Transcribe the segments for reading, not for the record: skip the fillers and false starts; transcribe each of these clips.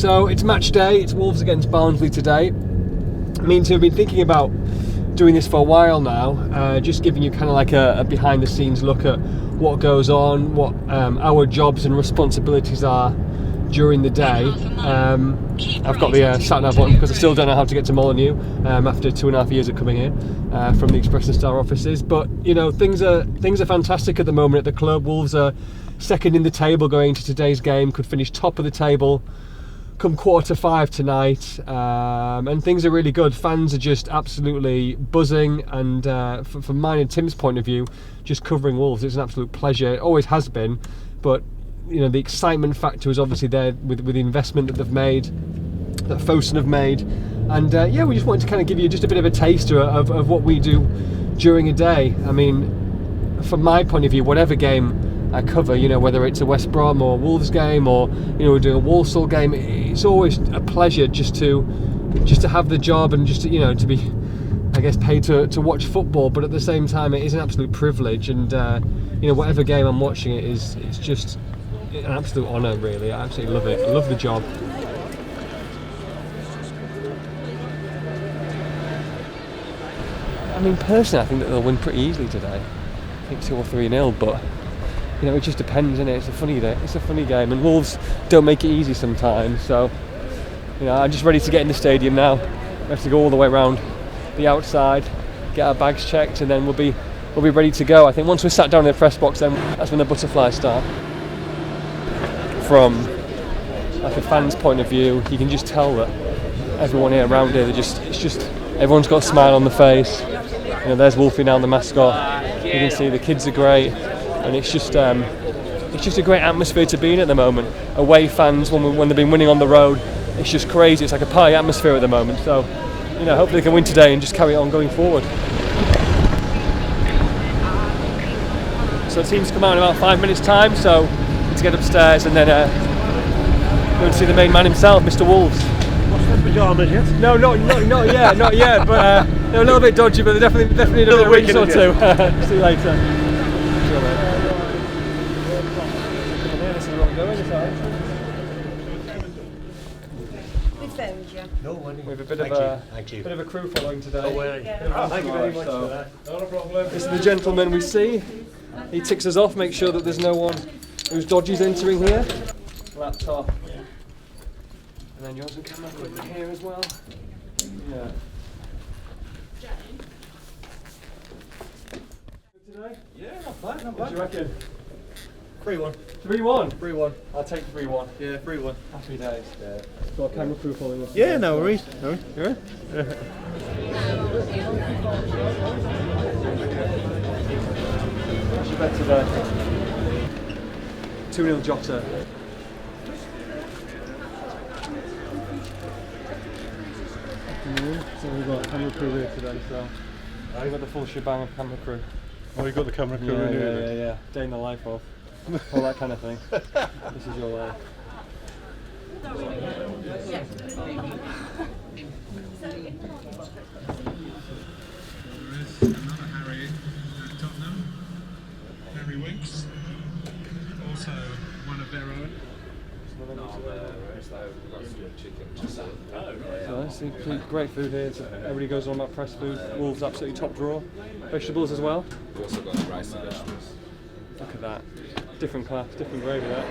So it's match day, it's Wolves against Barnsley today. It means we've been thinking about doing this for a while now, just giving you kind of like a behind the scenes look at what goes on, what our jobs and responsibilities are during the day. I've got the sat-nav button because I still don't know how to get to Molineux after 2.5 years of coming here from the Express and Star offices. But you know, things are fantastic at the moment at the club. Wolves are second in the table going into today's game, could finish top of the table come 4:45 tonight, and things are really good. Fans are just absolutely buzzing, and from mine and Tim's point of view, just covering Wolves, it's an absolute pleasure. It always has been, but you know, the excitement factor is obviously there with the investment that they've made, that Fosun have made, and yeah, we just wanted to kind of give you just a bit of a taster of what we do during a day. I mean, from my point of view, whatever game I cover, you know, whether it's a West Brom or Wolves game, or you know, we're doing a Walsall game, it's always a pleasure just to have the job and just to, you know, to be, I guess, paid to watch football. But at the same time, it is an absolute privilege, and you know, whatever game I'm watching, it's just an absolute honour, really. I absolutely love it. I love the job. I mean, personally, I think that they'll win pretty easily today. I think 2 or 3-0, but you know, it just depends, isn't it? It's a funny day. It's a funny game, and Wolves don't make it easy sometimes. So, you know, I'm just ready to get in the stadium now. We have to go all the way around the outside, get our bags checked, and then we'll be ready to go. I think once we're sat down in the press box, then that's when the butterflies start. From like a fan's point of view, you can just tell that everyone here around here, it's just everyone's got a smile on the face. You know, there's Wolfie now, the mascot. You can see the kids are great. And it's just a great atmosphere to be in at the moment. Away fans, when they've been winning on the road, it's just crazy. It's like a party atmosphere at the moment. So, you know, hopefully they can win today and just carry on going forward. So the team's come out in about 5 minutes' time. So let's get upstairs and then go and see the main man himself, Mr. Wolves. What's the pyjamas yet? No, not yet. But they're a little bit dodgy, but they definitely need a bit of rinse or two. See you later. We have a bit of a crew following today. Thank you very much for that. Not a problem. This is the gentleman we see. He ticks us off, makes sure that there's no one who's dodgy's entering here. Laptop. And then yours and camera equipment here as well. Yeah. Today? Yeah, not bad, not What do you reckon? 3-1. 3-1? 3-1. I'll take 3-1. Yeah, 3-1. Happy days. Yeah. Got a camera crew following us. Yeah, no worries. No worries. You alright? What's your bet today? 2-0 Jota. So we've got a camera crew here today, so we've got the full shebang of camera crew. Oh, you got the camera crew in here? Yeah. Day in the life of. All that kind of thing. This is your life. Another Harry at Tottenham. Harry Winks. Also one of their own. So that's great food here. Everybody goes on about fresh food. Wolves absolutely top drawer. Vegetables as well. We've also got rice and vegetables. Look at that. Different class, different gravy that.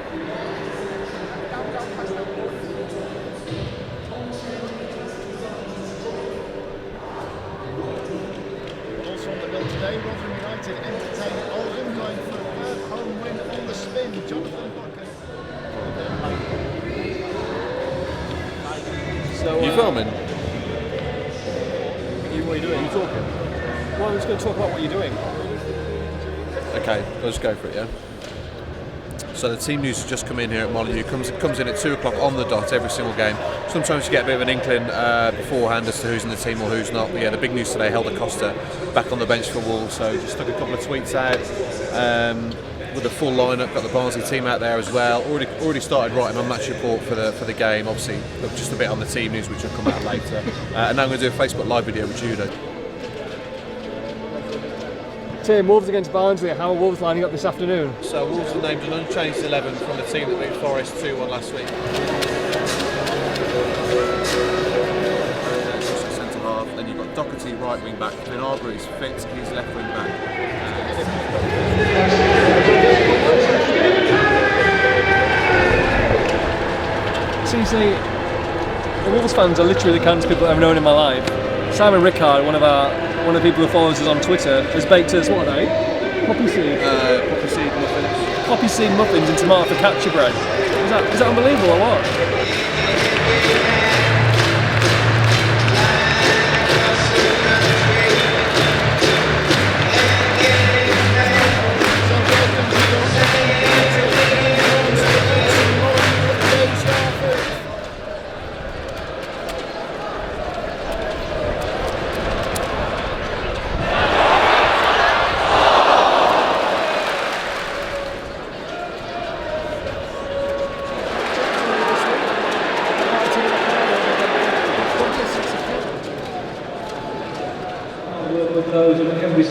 Also on the bill today, Rotherham United entertain Oldham, going for a third home win on the spin. Jonathan Bucket. So, You filming? What are you doing? Are you talking? Well, I'm just going to talk about what you're doing. Okay, let's go for it, yeah? So the team news has just come in here at Molineux. Comes in at 2 o'clock on the dot every single game. Sometimes you get a bit of an inkling beforehand as to who's in the team or who's not. But yeah, the big news today, Helder Costa back on the bench for Wolves. So just took a couple of tweets out with the full lineup. Got the Barnsley team out there as well. Already started writing my match report for the game. Obviously, just a bit on the team news, which will come out later. And now I'm going to do a Facebook Live video with Judah. Tim, Wolves against Barnsley. How are Wolves lining up this afternoon? So Wolves have named an unchanged 11 from the team that beat Forest 2-1 last week. Doherty right wing back, Ben Arbery's fit, he's left wing back. See, the Wolves fans are literally the kindest people I've known in my life. Simon Rickard, one of the people who follows us on Twitter, has baked us, what are they? Poppy seed muffins. Poppy seed muffins and tomato focaccia bread. Is that unbelievable or what?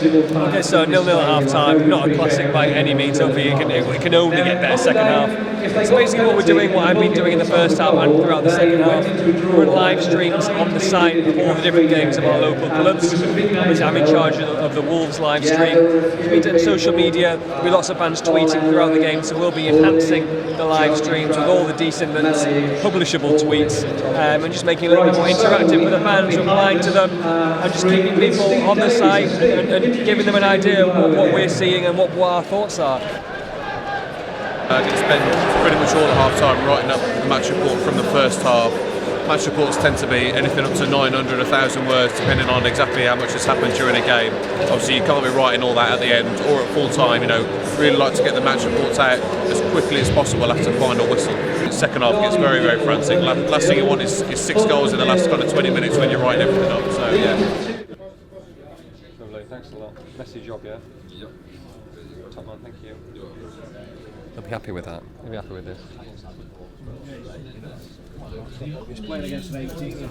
Okay, so 0-0 at half time, not a classic by any means. Hopefully it can only get better second half. So basically what we're doing, what I've been doing in the first half and throughout the second half, we're live streams on the site of all the different games of our local clubs. Obviously I'm in charge of the Wolves live stream. We've been social media, there'll be lots of fans tweeting throughout the game, so we'll be enhancing the live streams with all the decent and publishable tweets, and just making it a little bit more interactive for the fans, replying to them, and just keeping people on the site and giving them an idea of what we're seeing and what our thoughts are. I did spend pretty much all the half time writing up the match report from the first half. Match reports tend to be anything up to 900, 1,000 words, depending on exactly how much has happened during a game. Obviously, you can't be writing all that at the end or at full time. You know, really like to get the match reports out as quickly as possible after final whistle. The second half gets very, very frantic. Last thing you want is 6 goals in the last kind of 20 minutes when you're writing everything up. So yeah. Lovely, thanks a lot. Messy job, yeah. Yep. Top man, thank you. I'll be happy with that. I'll be happy with this. He's playing against an 18-year-old.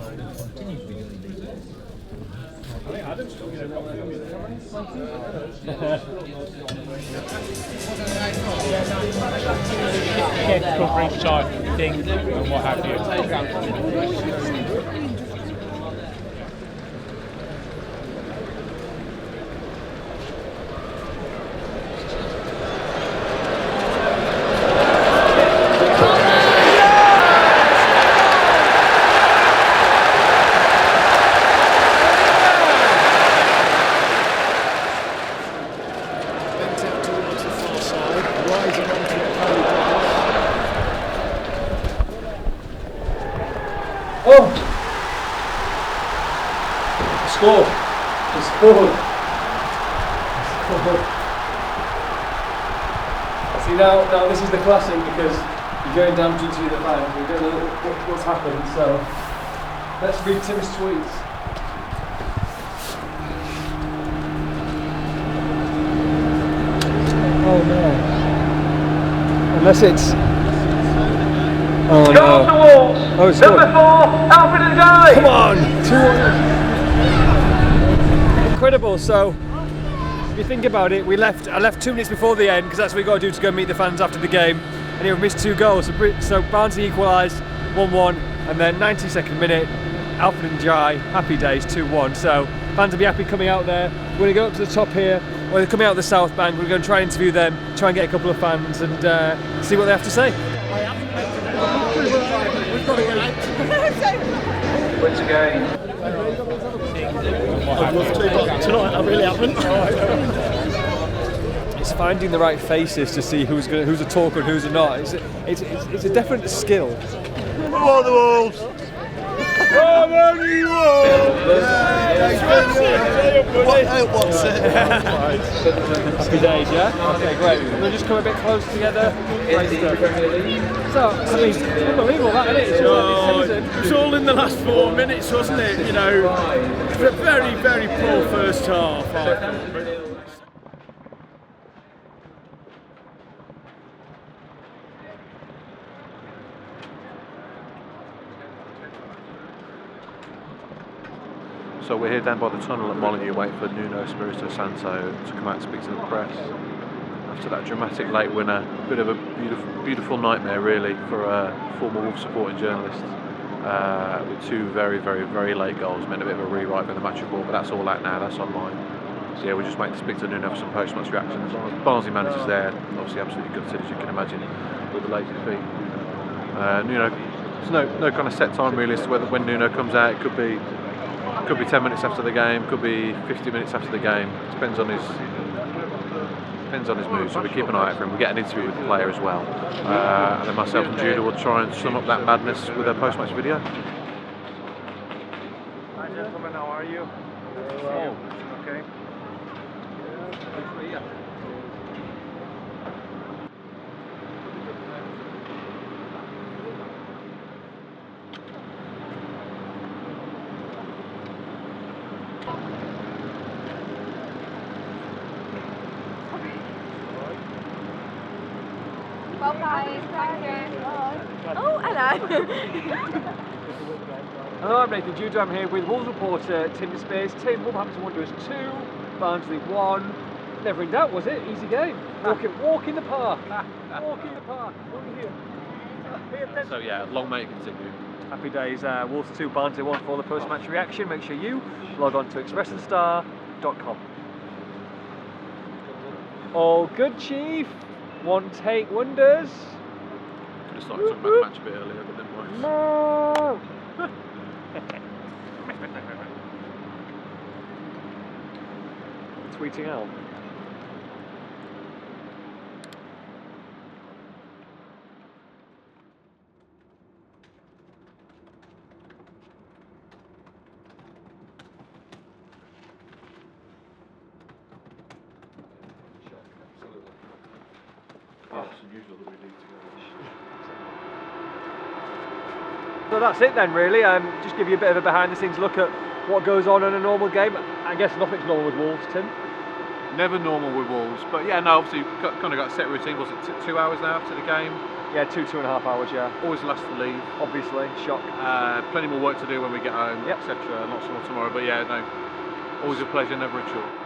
Coverage type thing and what have you. Oh! Score! He scored! See now this is the classic because you're going down to the fans, we don't know what's happened, so let's read Tim's tweets. Oh no. Unless it's... Oh no. Oh, it's Number 4, Alfred and Guy! Come on! 2-1. Incredible, so if you think about it, I left 2 minutes before the end because that's what we got to do to go meet the fans after the game, and he missed 2 goals, so Barnsley equalised 1-1, and then 92nd minute, Alfred and Guy, happy days, 2-1, so fans will be happy coming out there. We're going to go up to the top here, or they're coming out the South Bank, we're going to try and interview them, try and get a couple of fans and see what they have to say. When's the game? I'd love to, but tonight I really haven't. It's finding the right faces to see who's a talker and who's not. It's a definite skill. Come on, the Wolves! Come on, you Wolves! What's it? Happy days, yeah? Okay, great. We'll just come a bit closer together. So, I mean, it's unbelievable that, isn't it? It's all in the last 4 minutes, wasn't it? You know, a very, very poor first half. So we're here down by the tunnel at Molineux waiting for Nuno Espirito Santo to come out and speak to the press. After that dramatic late winner, a bit of a beautiful nightmare really for former Wolves supporting journalists. with 2 very, very, very late goals. Meant a bit of a rewrite for the match report, but that's all out now. That's online. So yeah, we're just waiting to speak to Nuno for some post-match reactions. Barnsley manager's there, obviously absolutely gutted, as you can imagine, with the late defeat. Nuno, there's no kind of set time really as to whether when Nuno comes out. It could be 10 minutes after the game, could be 50 minutes after the game. Depends on his mood. So we keep an eye out for him. We get an interview with the player as well, and then myself and Judah will try and sum up that madness with a post-match video. Hi gentlemen, how are you? Well. Okay. Well played, thank you. Oh, hello. Hello, I'm Nathan Judah. I'm here with Wolves reporter Tim Spiers. Tim, Wolverhampton Wanderers 2, Barnsley 1. Never in doubt, was it? Easy game. Walk in the park. Walk in the park. So yeah, long may it continue. Happy days. Wolves 2, Barnsley 1 for the post-match reaction. Make sure you log on to expressthestar.com. All good, Chief. One take wonders. Could have started talking about the match a bit earlier, but didn't work. No. Tweeting out. So that's it then, really. Just give you a bit of a behind-the-scenes look at what goes on in a normal game. I guess nothing's normal with Wolves, Tim. Never normal with Wolves, but yeah, no, obviously kind of got a set routine. Was it 2 hours now after the game? Yeah, 2.5 hours, yeah. Always the last to leave. Obviously, shock. Plenty more work to do when we get home, Yep. etc. Lots more tomorrow, but yeah, no, always a pleasure, never a chore.